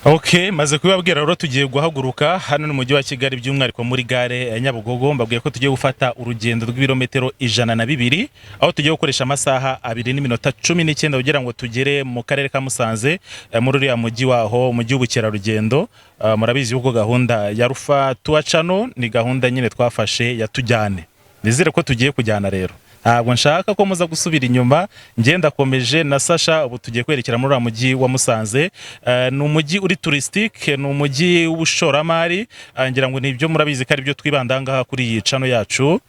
Okay, maze kubabwira rero tugiye guhaguruka hano mu mujyi wa Kigali by'umwihariko muri gare ya Nyabugogo. Mbabwiye ko tugiye gufata urugendo rw'ibirometero 102 aho tugiye gukoresha amasaha 2:19 kugira ngo tugere mu karere ka Musanze muri uriya mujyi waho mu gihugu cy'ubukerarugendo. Murabizi yuko gahunda ya Rufa Tour Channel ni gahunda nyine twafashe ya tujyane. Nizere ko tugiye kujyana rero. Ntabwo nshaka ko muza gusubira inyuma, ngenda komeje na Sasha. Ubu tugiye kwerekera muri mujyi wa Musanze. Ni umujyi uri touristique, ni umujyi w'ubushoramari, ngira ngo nibyo murabizi ko ari byo twibandanga kuri iyi channel yacu.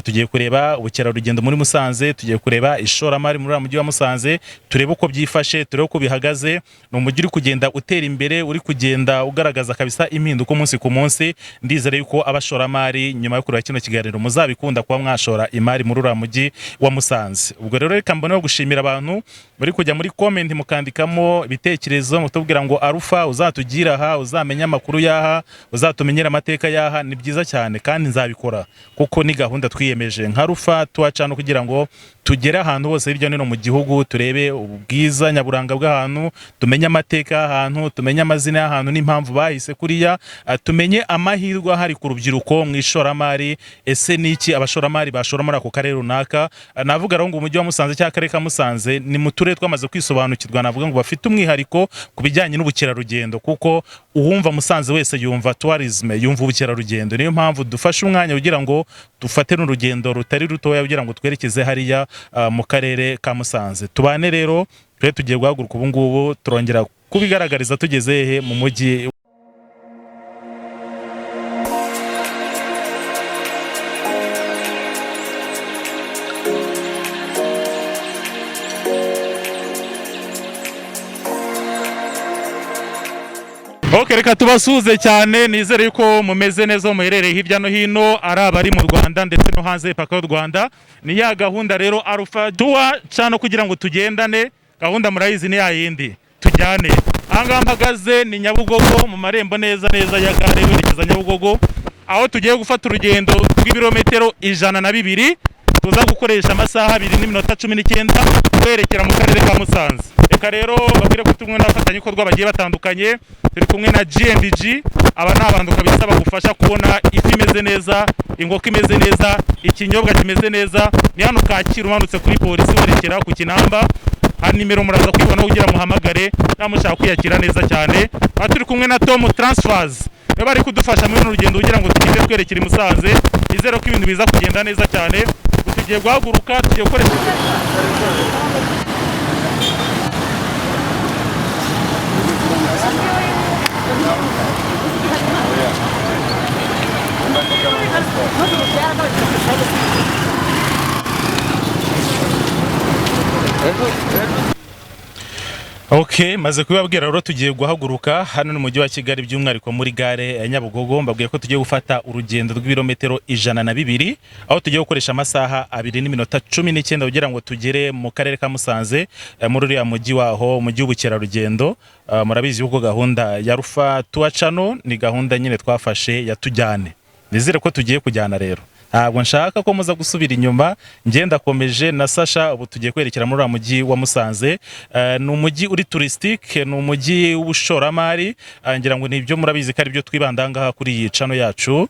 Tugiye kureba ubukerarugendo muri Musanze, tugiye kureba ishoramari muri mujyi wa Musanze, turebe uko byifashe, turebe uko bihagaze. Ni umujyi uri kugenda utera imbere, uri kugenda ugaragaza kabisa impinduka umunsi ku munsi. Ndizere yuko abashoramari nyuma yo kureba kino kiganiro muzabikunda kuba mwashora imari muri uriya mujyi wa Musanze. Ubwo rero reka mboneho gushimira abantu muri kujya muri comment mukandikamo ibitekerezo mutubwira ngo Arufa uzatugira aha, uzamenya amakuru yaha, uzatumenyera amateka yaha. Ni byiza cyane kandi nzabikora kuko ni gahunda twiyemeje nka Rufa Tour Channel kugira ngo tugere ahantu hose hirya no hino mu gihugu, turebe ubwiza nyaburanga bw'ahantu, tumenye amateka y'ahantu, tumenye amazina y'ahantu n'impamvu bahise kuriya, tumenye amahirwe ahari ku rubyiruko mu ishoramari. Ese niki abashoramari bashora muri ako karere runaka? Navuga rero ngo umujyi wa Musanze cyangwa akarere ka Musanze ni mu turere twamaze kwisobanukirwa, navuga ngo bafite umwihariko ku bijyanye n'ubukerarugendo, kuko uwumva Musanze wese yumva tourism, yumva ubukerarugendo. Niyo mpamvu dufashe umwanya kugira ngo dufate n'urugendo rutari rutoya kugira ngo twerekeze hariya mu karere ka Musanze. Tubane rero, twe tugiye guhaguruka ubu ngubu turongera kubigaragariza tugeze he mu mujyi. Okay, reka tubasuhuze cyane, nizere yuko mumeze neza, muherereye hirya no hino, ari abari mu Rwanda ndetse no hanze y'ipaka y'u Rwanda. Ni ya gahunda rero Arufa Tour Channel kugira ngo tugendane. Gahunda murayizi ni yayindi, tujyane. Ahangaha mpagaze ni Nyabugogo, mu marembo neza ya gare yerekeza Nyabugogo, aho tugiye gufata urugendo rw'ibirometero 102 tuza gukoresha amasaha 2:19 kwerekera mu karere ka Musanze. Reka rero babwire ko tumwe n'abafatanyabikorwa bagiye batandukanye. Turi kumwe na GNDG, aba ni abantu kabisa bagufasha kubona ifi imeze neza, inkoko imeze neza, ikinyobwa kimeze neza. Ni hano Kacyiru umanutse kuri polisi werekera ku Kinamba. Hari nimero muraza kwibona kugira muhamagare namushaka kwiyakira neza cyane. Turi kumwe na Tom Transfers, bari kudufasha muri urugendo kugira ngo tugende twerekera i Musanze. Izero ko ibintu biza kugenda neza cyane. Tugiye guhaguruka, tugiye gukoresha Okay, maze kubabwira rero tugiye guhaguruka hano mu mujyi wa Kigali by'umwihariko muri gare ya Nyabugogo. Mbabwiye ko tugiye gufata urugendo rw'ibirometero 102 aho tugiye gukoresha amasaha 2:19 kugira ngo tugere mu karere ka Musanze muri uriya mujyi waho mu gihugu cy'ubukerarugendo. Murabizi yuko gahunda ya Rufa Tour Channel ni gahunda nyine twafashe ya tujyane. Nizere ko tugiye kujyana rero. Ntabwo nshaka ko muza gusubira inyuma, ngenda komeje na Sasha. Ubu tugiye kwerekera muri mujyi wa Musanze. Ni umujyi uri touristique, ni umujyi w'ubushoramari, ngira ngo nibyo murabizi ko ari byo twibandanga kuri iyi channel yacu.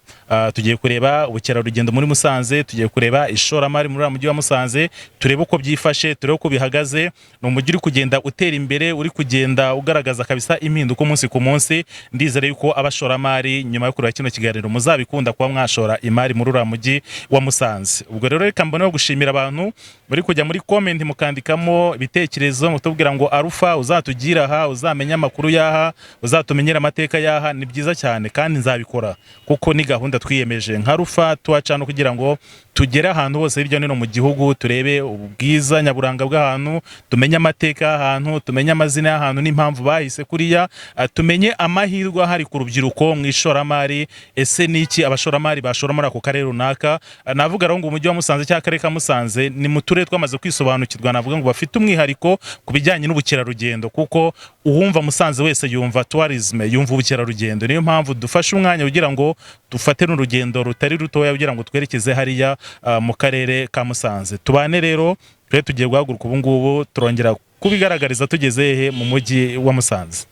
Tugiye kureba ubukerarugendo muri Musanze, tugiye kureba ishoramari muri mujyi wa Musanze, turebe uko byifashe, turebe uko bihagaze. Ni umujyi uri kugenda utera imbere, uri kugenda ugaragaza kabisa impinduka umunsi ku munsi. Ndizere yuko abashoramari nyuma yo kureba kino kiganiro muzabikunda kuba mwashora imari muri uriya mujyi wa Musanze. Ubwo rero reka mboneho gushimira abantu muri kujya muri comment mukandikamo ibitekerezo mutubwira ngo Arufa uzatugira aha, uzamenya amakuru yaha, uzatumenyera amateka yaha. Ni byiza cyane kandi nzabikora kuko ni gahunda twiyemeje nka Rufa Tour Channel kugira ngo tugere ahantu hose hirya no hino mu gihugu, turebe ubwiza nyaburanga bw'ahantu, tumenye amateka y'ahantu, tumenye amazina y'ahantu n'impamvu bahise kuriya, tumenye amahirwe ahari ku rubyiruko mu ishoramari. Ese niki abashoramari bashora muri ako karere runaka? Navuga rero ngo umujyi wa Musanze cyangwa akarere ka Musanze ni mu turere twamaze kwisobanukirwa, navuga ngo bafite umwihariko ku bijyanye n'ubukerarugendo, kuko uwumva Musanze wese yumva tourism, yumva ubukerarugendo. Niyo mpamvu dufashe umwanya kugira ngo dufate n'urugendo rutari rutoya kugira ngo twerekeze hariya mu karere ka Musanze. Tubane rero, twe tugiye guhaguruka ubu ngubu turongera kubigaragariza tugeze he mu mujyi wa Musanze.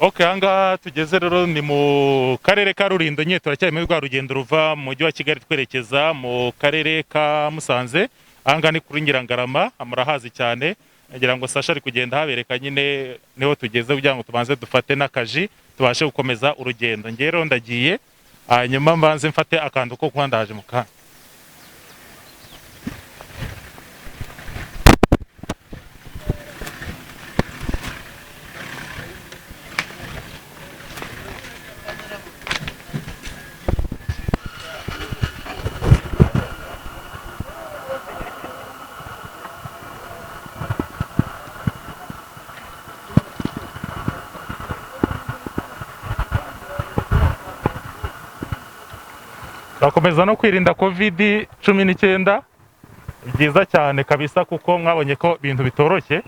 Okay, ahangaha tugeze rero ni mu karere ka Rulindo nye turacyari muri rwa rugendo ruva mu mujyi wa Kigali twerekeza mu karere ka Musanze. Ahangaha ni kuri Nyirangarama, murahazi cyane. Ngira ngo Sasha ari kugenda habereka nyine niho tugeze kugira ngo tubanze dufate n'akaji tubashe gukomeza urugendo. Ngiye rero ndagiye, hanyuma mbanze mfate akantu ko kwandaje mu kanya. Turakomeza no kwirinda COVID-19, byiza cyane kabisa kuko mwabonye ko ibintu bitoroshye.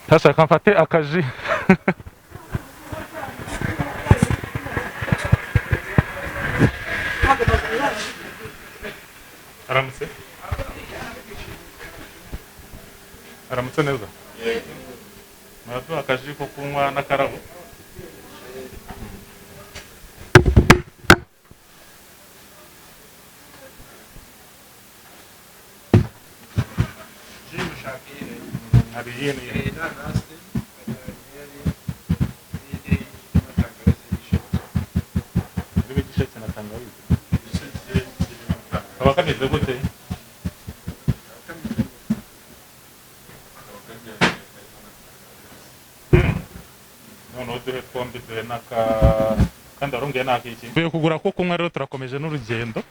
Tashaka mfate akaji. Aramutse? Aramutse neza? Muraduha akaji ko kunywa n'akarabo? Abakameze gute? None uduhe twombi duhe kandi arongeye nakiki. Tuvuye kugura ko kunywa rero turakomeje n'urugendo.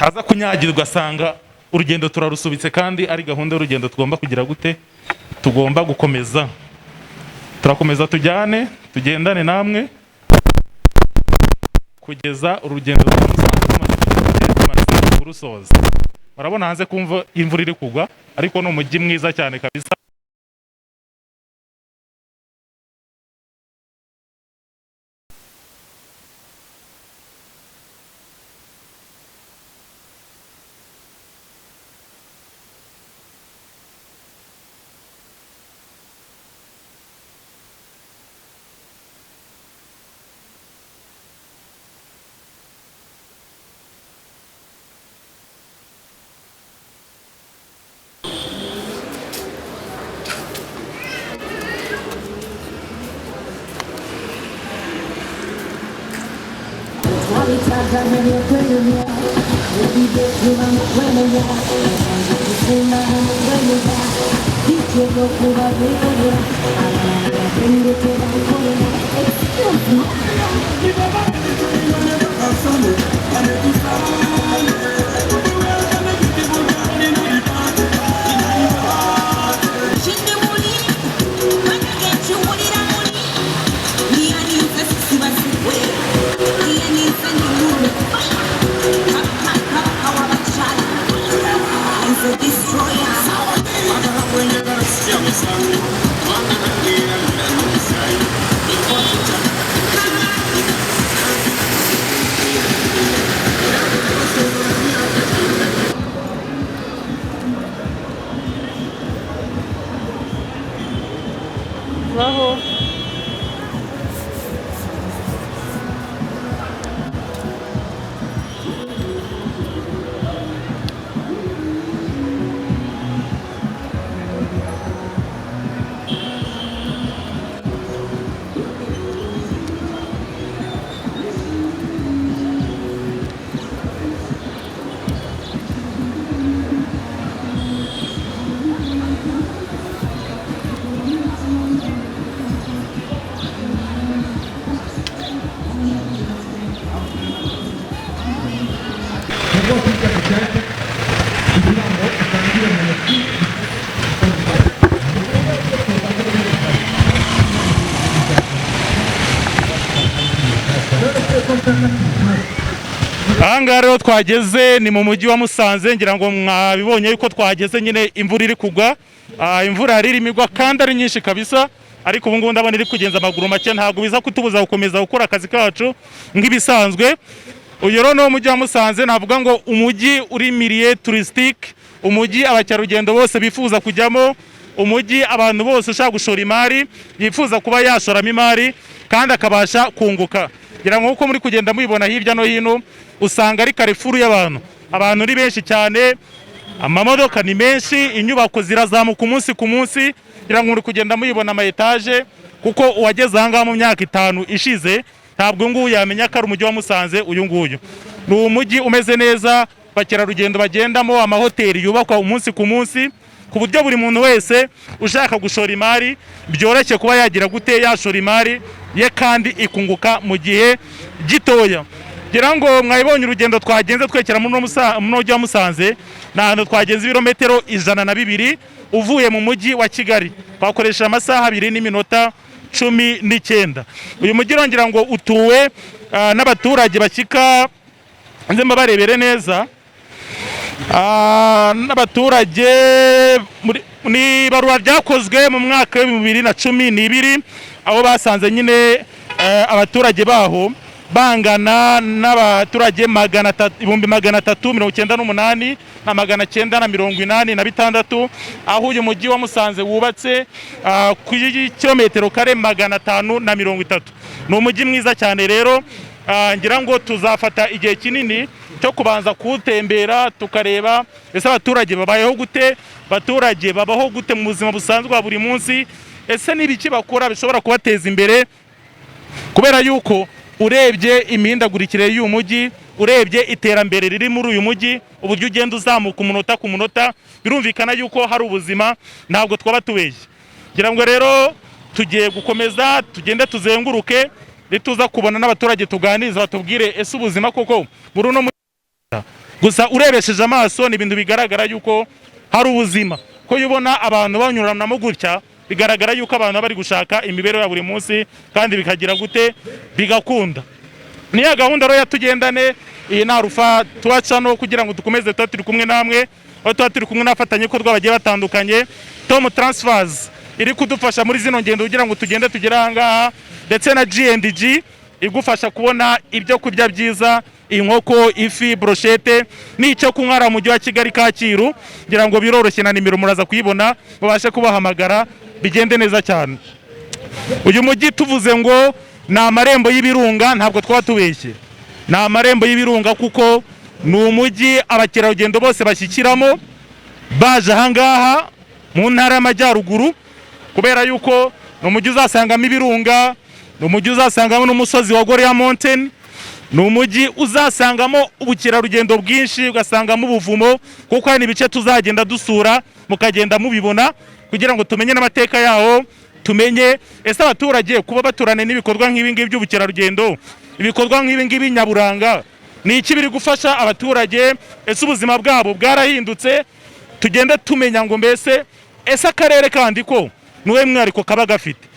Taza kunyagirwa ugasanga urugendo turarusubitse kandi ari gahunda y'urugendo tugomba kugira gute, tugomba gukomeza. Turakomeza tujyane, tugendane namwe kugeza urugendo tumaze kurusoza. Barabona hanze kumva imvura iri kugwa, ariko ni umujyi mwiza cyane kabisa. kuvaho. Ahangaha rero twageze ni mu mujyi wa Musanze, ngira ngo mwabibonye yuko twageze nyine imvura iri kugwa. Imvura yari irimo igwa kandi ari nyinshi kabisa, ariko ubu ngubu ndabona iri kugenza amaguru make, ntabwo biza kutubuza gukomeza gukora akazi kacu nk'ibisanzwe. Uyu rero ni umujyi wa Musanze, navuga ngo umujyi uri milieu touristique, umujyi abakerarugendo bose bifuza kujyamo, umujyi abantu bose ushaka gushora imari yifuza kuba yashoramo imari kandi akabasha kunguka. Ngira ngo uko muri kugenda mubibona hirya no hino, usanga ari Carrefour y'abantu. Abantu ni benshi cyane, amamodoka ni menshi, inyubako zirazamuka umunsi ku munsi. Ngira ngo muri kugenda mubibona ama etage, kuko uwageze ahangaha mu myaka 5 ishize ntabwo nguyu yamenya ko ari umujyi wa Musanze. Uyu nguyu ni umujyi umeze neza, bakerarugendo bagendamo, amahoteli yubakwa umunsi ku munsi, ku buryo buri muntu wese ushaka gushora imari byoroshye kuba yagira gute yashora imari ye kandi ikunguka mu gihe gitoya. Ngira ngo mwabibonye urugendo twagenze twekera mu mujyi wa Musanze, n'ahantu twagenze ibirometero 102 uvuye mu mujyi wa Kigali, twakoresha amasaha 2 n'iminota 19. Uyu mujyi ngira ngo utuwe n'abaturage bakika, nze mbarebere neza, n'abaturage ni barua ryakozwe mu mwaka wa 2012, aho basanze nyine abaturage baho bangana n'abaturage 398 na 986, aho uyu mujyi wa Musanze wubatse ku kilometero kare 530. Ni umujyi mwiza cyane rero, ngira ngo tuzafata igihe kinini cyo kubanza kuwutembera tukareba ese abaturage babayeho gute, abaturage babaho gute mu buzima busanzwe wa buri munsi, ese n'ibiki bakora bishobora kubateza imbere. Kubera yuko urebye imihindagurikire y'uyu mujyi, urebye iterambere riri muri uyu mujyi, uburyo ugenda uzamuka umunota ku munota, birumvikana yuko hari ubuzima, ntabwo twaba tubeshye. Ngira ngo rero tugiye gukomeza tugende tuzenguruke, nituza kubona n'abaturage tuganiriza batubwire ese ubuzima koko muri uno gusa urebesheje amaso ni ibintu bigaragara yuko hari ubuzima, ko yubona abantu banyuranamo gutya bigaragara yuko abantu bari gushaka imibereho ya buri munsi kandi bikagira gute bigakunda. Niya gahunda rero yatugendane iyi narufa tuwacano kugira ngo dukomeze turi kumwe namwe, aho turi kumwe n'afatanye ko bagiye batandukanye. Tom Transfers iri kudufasha muri zino ngendo kugira ngo tugende tugera ahangaha, ndetse na G&G igufasha kubona ibyo kurya byiza, inkoko, ifi, brochette n'icyo kunywa mu mujyi wa Kigali Kacyiru. Ngira ngo biroroshye na nimero muraza kuyibona, mubashe kubahamagara bigende neza cyane. Uyu mujyi tuvuze ngo ni amarembo y'ibirunga, ntabwo twaba tubeshye, ni amarembo y'ibirunga kuko ni umujyi abakerarugendo bose bashyikiramo baje ahangaha mu ntara y'Amajyaruguru, kubera yuko ni umujyi uzasangamo ibirunga, ni umujyi uzasangamo n'umusozi wa Goria Mountain, ni umujyi uzasangamo ubukerarugendo bwinshi, ugasangamo ubuvumo, kuko hari ibice tuzagenda dusura mukagenda mubibona kugira ngo tumenye n'amateka yaho, tumenye ese abaturage kuba baturane n'ibikorwa nk'ibi ngibi by'ubukerarugendo, ibikorwa nk'ibi ngibi nyaburanga ni iki biri gufasha abaturage, ese ubuzima bwabo bwarahindutse, tugende tumenya ngo mbese ese akarere kandi ko nuwe mwariko kaba gafite.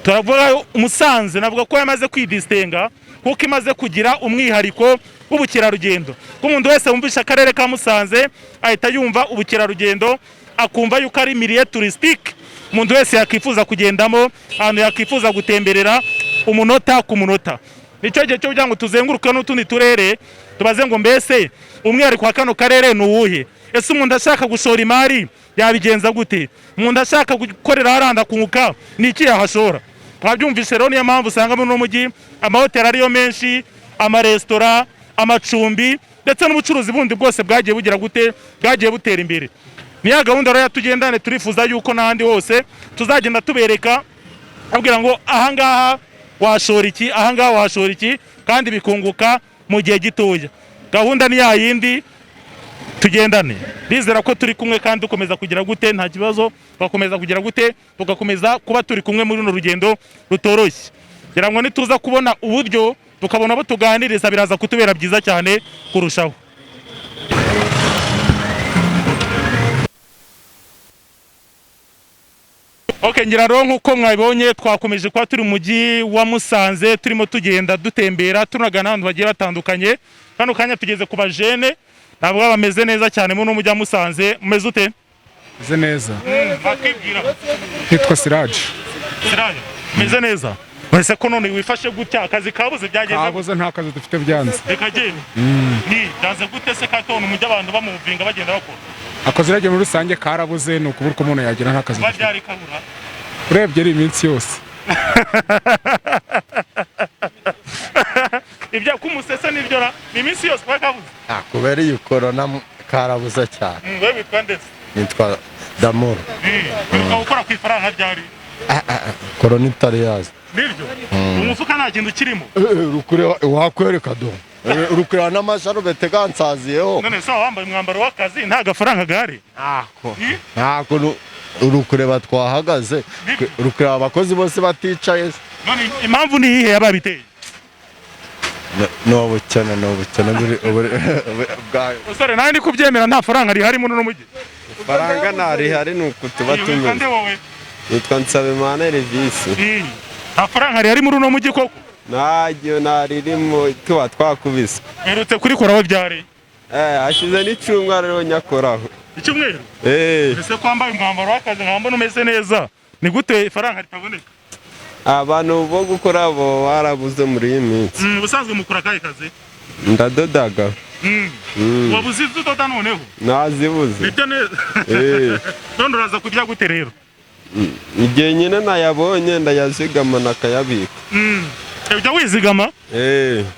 Turavuga Musanze navuga ko yamaze kwidistenga kuko imaze kugira umwihariko w'ubukerarugendo, ko umuntu wese wumvisha akarere ka Musanze ahita yumva ubukerarugendo, akumva yuko ari milieu touristique, umuntu wese yakifuza kugendamo, ahantu yakifuza gutemberera umunota ku munota. Nicyo gihe cyo kugira ngo tuzenguruke n'utundi turere tubaze ngo mbese umwihariko wa kano karere ni uwuhe? Ese umuntu ashaka gushora imari yabigenza gute? Umuntu ashaka gukorera haranda kunguka ni iki yahashora? Mwabyumvise rero, niyo mpamvu usanga muri uno mujyi amahoteli ariyo menshi, amaresitora, amacumbi ndetse n'ubucuruzi bundi bwose bwagiye bugira gute, bwagiye butera imbere. Niya gahunda rero tugendane, turifuza yuko n'ahandi hose tuzagenda tubereka abwira ngo ahangaha washora iki, ahangaha washora iki, kandi bikunguka mu gihe gitoya. Gahunda ni ya yindi, tugendane. Bizera ko turi kumwe kandi dukomeza kugira gute, nta kibazo, tugakomeza kugira gute, tugakomeza kuba turi kumwe muri runo rugendo rutoroshye. Ngira ngo nituza kubona uburyo tukabona abo tuganiriza biraza kutubera byiza cyane kurushaho. Okay, ngira rero nkuko mwabibonye twakomeje kwa turi mujyi wa Musanze, turimo tugenda dutembera tunagana ahantu bagiye batandukanye. Kano kanya tugeze ku bajene, nabo bameze neza cyane mu mujyi wa Musanze. Mumeze ute? Meze neza. Bakibwira Hitwa Siraj. Siraj, meze neza. Wese ko none wifashe gutya, akazi kabuze byagenze? Kabuze, nta kazi dufite byanze. Rekagene. Ni byanze gute se katone umujyi abantu bamuvinga bagenda bakora? Akazi rage muri rusange karabuze, ni ukubura ko umuntu yagira nta kazi. Baryari kabura? Urebye ari iminsi yose. Ibya kumusesa nibyo ra, ni iminsi yose kwa kabuze. Kubera iyi corona karabuze cyane. Wewe witwa ndetse? Nitwa Damoro. Ukora ku ifaranga ryari? Corona itari yaza. Nibyo? Umufuka nta kintu kirimo? Urukure wakwereka do. Urukura n'amasharubete gansaziyeho. None se wambaye umwambaro w'akazi nta gafaranga gari? Ntako urukure batwahagaze. Urukure abakozi bose baticaye. None impamvu ni iyihe yababiteye? N'ubukene bwayo. Usore nawe ndi kubyemera nta faranga rihari muri no mujyi. Faranga nari hari nuko tubatumye. Kandi wowe nitwa Nsabimana Elvis. Nta faranga rihari muri no mujyi koko? Najyo naririmo tuba twakubise. Herutse kuri koraho byari? Hashize n'icumwa rero nyakoraho. Icyumweru? Ese kwambaye umwambaro w'akazi nkambona umeze neza. Ni gute faranga ritaboneka? Abantu bo gukora bo barabuze muri iyi minsi. Ubusanzwe mukora kahe kazi? Ndadodaga. Wabuze udoda noneho? Nazibuze. Nibyo neza. None uraza kujya gute rero? Igihe nyine nayabonye ndayazigama nakayabika. Ujya wizigama?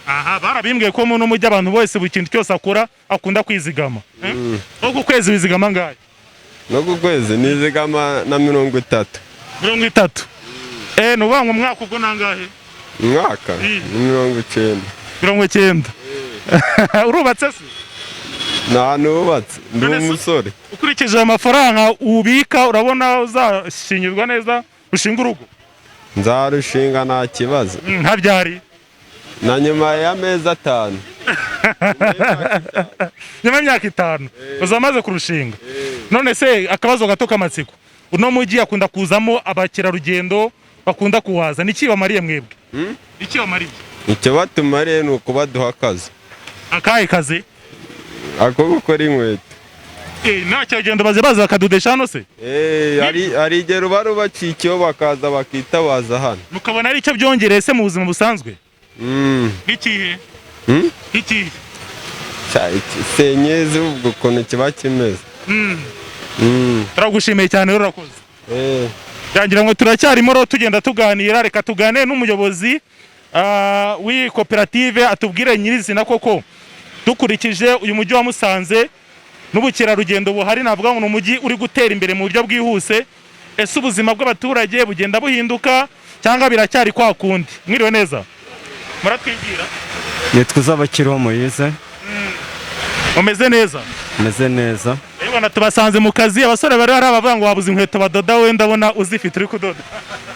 Aha, barabimbwiye ko mu mujyi abantu bose buri kintu cyose akora akunda kwizigama. No ku kwezi wizigama ngahe? No ku kwezi nizigama na 30. 30? Nubango umwaka ubwo nangahe? Umwaka? 90. 90. Urubatse se? Nubatse, ndi umusore. Ukurikije amafaranga ubika urabona uzashingirwa neza ushinga urugo? Nzarushinga nta kibazo. Nta byari? Na nyuma y'amezi 5. Nyuma y'imyaka 5 uzamaze kurushinga. None se akabazo gato k'amatsiko, uno mujyi akunda kuzamo abakerarugendo bakunda kuhaza, niki bamariye mwebwe? Iki bamariye? Icyo batumariye ni ukubaduha akazi. Akahe kazi? Ako gukora inkweto. Nta cyagenda baze bakadudesha hano se? Ari igero barubacikiyo bakaza bakitabaza hano. Mukabona ari icyo byongereye se mu buzima busanzwe? Ikihe? Ikihe? Senyezi ubwo ukuntu kiba kimeze. Turagushimiye cyane rero urakoze. Yangira ngo turacyarimo rero tugenda tuganira, reka tugane n'umuyobozi w'iyi koperative atubwire nyirizina koko dukurikije uyu mujyi wa Musanze n'ubukerarugendo buhari, navuga ngo ni umujyi uri gutera imbere mu buryo bwihuse. Ese ubuzima bw'abaturage bugenda buhinduka cyangwa biracyari kwa kundi? Mwiriwe neza, muratwibwira? Nitwa Uzabakiriho Moise. Umeze neza? Meze neza. Bana tubasanze mu kazi, abasore bari hari abavuga ngo wabuze inkweto badoda, we ndabona uzifite uri kudoda.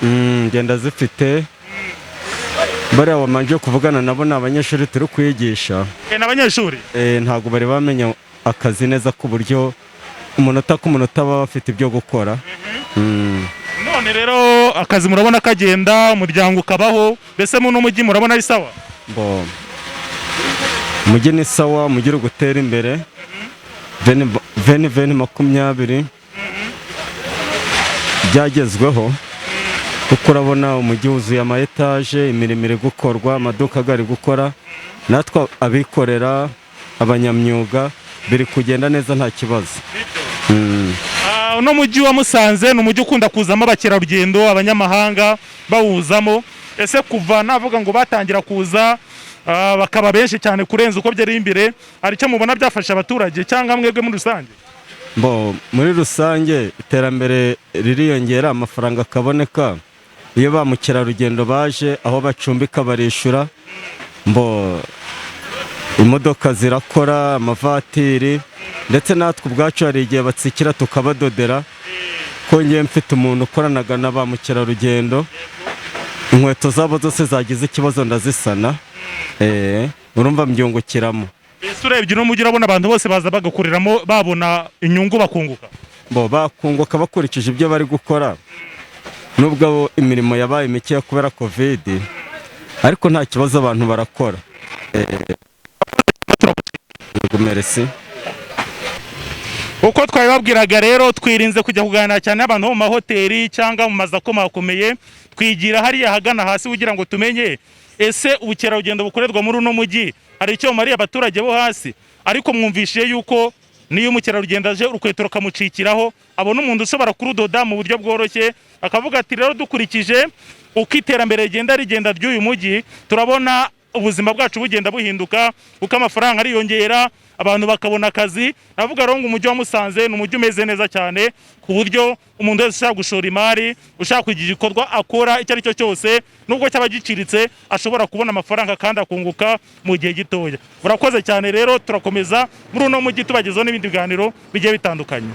Ngenda zifite. Bariya wamanje kuvugana nabo n'abanyeshuri turi kwigisha. N'abanyeshuri? Ntago bari bamenya akazi neza ku buryo umunota ku munota baba bafite ibyo gukora. None rero akazi murabona kagenda, umuryango ukabaho, mbese mu n'umujyi murabona ari sawa? Umujyi ni sawa, umujyi uri gutera imbere. 2020 byagezweho kuko urabona umujyi wuzuye ama etaje, imirimo iri gukorwa, amaduka ari gukora, natwe abikorera abanyamyuga biri kugenda neza nta kibazo. Uno mujyi wa Musanze ni umujyi ukunda kuzamo abakerarugendo, abanyamahanga bawuzamo. Ese kuva navuga ngo batangira kuza bakaba benshi cyane kurenza uko byari imbere, hari icyo mubona byafasha abaturage cyangwa mwebwe muri rusange? Muri rusange iterambere ririyongera, amafaranga akaboneka iyo ba mukerarugendo baje, aho bacumbika barishyura, imodoka zirakora, amavatiri, ndetse natwe ubwacu hari igihe batsikira tukabadodera, ko ngiye mfite umuntu ukoranaga na ba mukerarugendo, inkweto zabo zose zagize ikibazo ndazisana, urumva mbyungukiramo. Ese urebye uno mujyi urabona abantu bose baza bagakoreramo babona inyungu bakunguka? Bakunguka bakurikije ibyo bari gukora, nubwo imirimo yabaye mike kubera covid, ariko nta kibazo abantu barakora. Merci. Uko twabibabwiraga rero, twirinze kujya kuganira cyane n'abantu mu mahoteli cyangwa mu mazu akomakomeye, twigira hariya hagana hasi kugira ngo tumenye ese ubukerarugendo bukorerwa muri uno mujyi hari icyo mariye abaturage bo hasi. Ariko mwumvishiye yuko niyo umukerarugendo aje urukweto rukamucikiraho, abona umuntu ushobora kurudoda mu buryo bworoshye, akavuga ati rero dukurikije uko iterambere rigenda ry'uyu mujyi, turabona ubuzima bwacu bugenda buhinduka, uko amafaranga ariyongera, abantu bakabona akazi. Navuga rero ngo umujyi wa Musanze ni umujyi umeze neza cyane, ku buryo umuntu wese ushaka gushora imari, ushaka kugira igikorwa akora icyo ari cyo cyose, nubwo cyaba giciritse, ashobora kubona amafaranga kandi akunguka mu gihe gitoya. Murakoze cyane rero, turakomeza muri uno mujyi tubagezaho n'ibindi biganiro bigiye bitandukanye.